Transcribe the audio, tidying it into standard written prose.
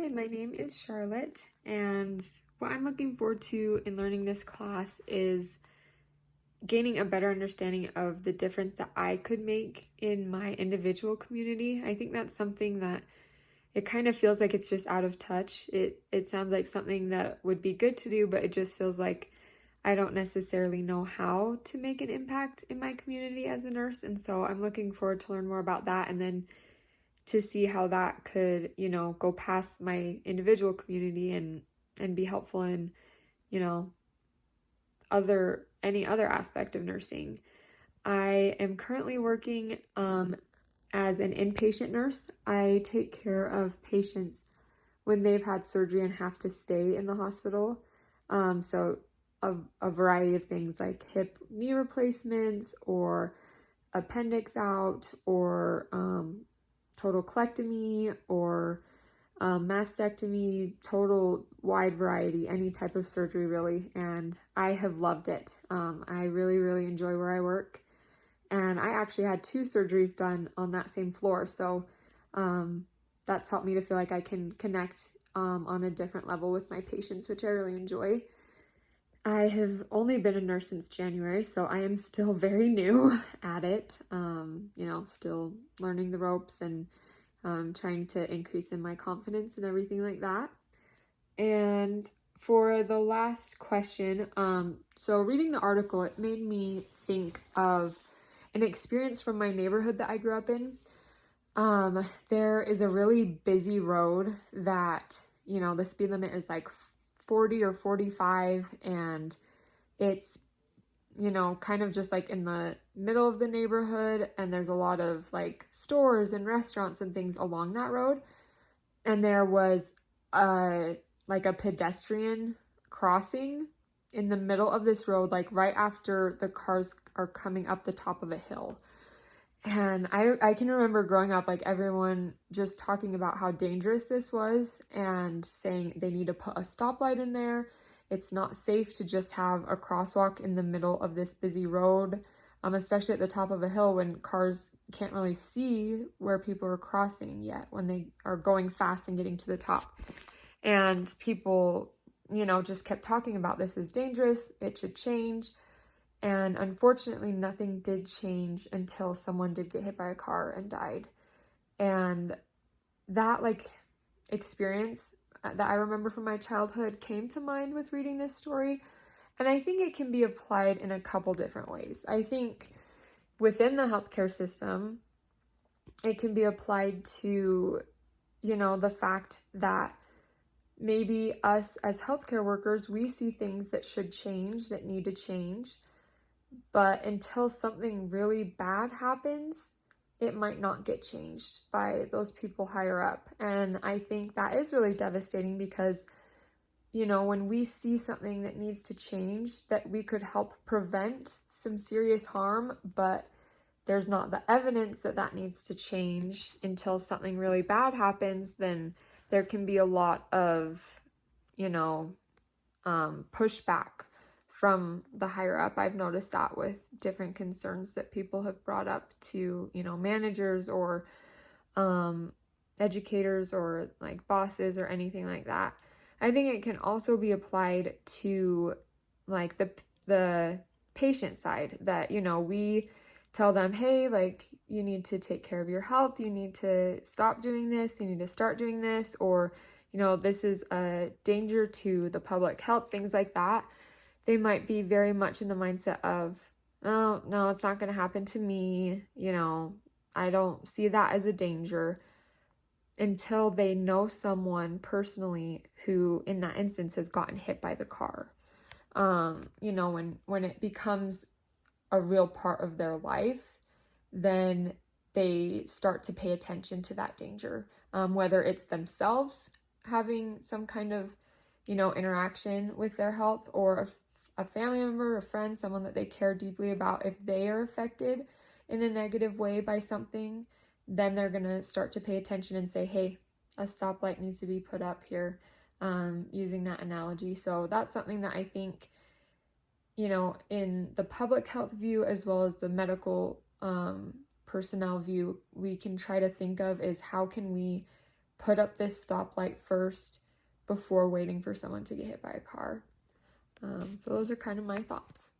Hi, my name is Charlotte, and what I'm looking forward to in learning this class is gaining a better understanding of the difference that I could make in my individual community. I think that's something that it kind of feels like it's just out of touch. It sounds like something that would be good to do, but it just feels like I don't necessarily know how to make an impact in my community as a nurse. And so I'm looking forward to learn more about that and then to see how that could, go past my individual community and be helpful in, you know, any other aspect of nursing. I am currently working as an inpatient nurse. I take care of patients when they've had surgery and have to stay in the hospital. So a variety of things like hip knee replacements or appendix out or total colectomy or mastectomy, total wide variety, any type of surgery really. And I have loved it. I really, really enjoy where I work. And I actually had 2 surgeries done on that same floor. So that's helped me to feel like I can connect on a different level with my patients, which I really enjoy. I have only been a nurse since January, so I am still very new at it. Still learning the ropes and trying to increase in my confidence and everything like that. And for the last question, so reading the article, it made me think of an experience from my neighborhood that I grew up in. There is a really busy road that, the speed limit is like 40 or 45, and it's, kind of just like in the middle of the neighborhood, and there's a lot of like stores and restaurants and things along that road. And there was like a pedestrian crossing in the middle of this road, like right after the cars are coming up the top of a hill. And I can remember growing up, like everyone just talking about how dangerous this was and saying they need to put a stoplight in there. It's not safe to just have a crosswalk in the middle of this busy road, especially at the top of a hill when cars can't really see where people are crossing yet when they are going fast and getting to the top. And people, just kept talking about this is dangerous, it should change. And unfortunately, nothing did change until someone did get hit by a car and died. And that experience that I remember from my childhood came to mind with reading this story. And I think it can be applied in a couple different ways. I think within the healthcare system, it can be applied to, the fact that maybe us as healthcare workers, we see things that should change, that need to change. But until something really bad happens, it might not get changed by those people higher up. And I think that is really devastating because, when we see something that needs to change, that we could help prevent some serious harm, but there's not the evidence that that needs to change until something really bad happens, then there can be a lot of, pushback from the higher up. I've noticed that with different concerns that people have brought up to, managers or educators or like bosses or anything like that. I think it can also be applied to like the patient side that, we tell them, hey, like you need to take care of your health, you need to stop doing this, you need to start doing this, or, this is a danger to the public health, things like that. They might be very much in the mindset of, oh, no, it's not going to happen to me. I don't see that as a danger until they know someone personally who, in that instance, has gotten hit by the car. When it becomes a real part of their life, then they start to pay attention to that danger, whether it's themselves having some kind of, interaction with their health, or a family member, a friend, someone that they care deeply about. If they are affected in a negative way by something, then they're going to start to pay attention and say, hey, a stoplight needs to be put up here, using that analogy. So that's something that I think, in the public health view as well as the medical personnel view, we can try to think of is how can we put up this stoplight first before waiting for someone to get hit by a car. So those are kind of my thoughts.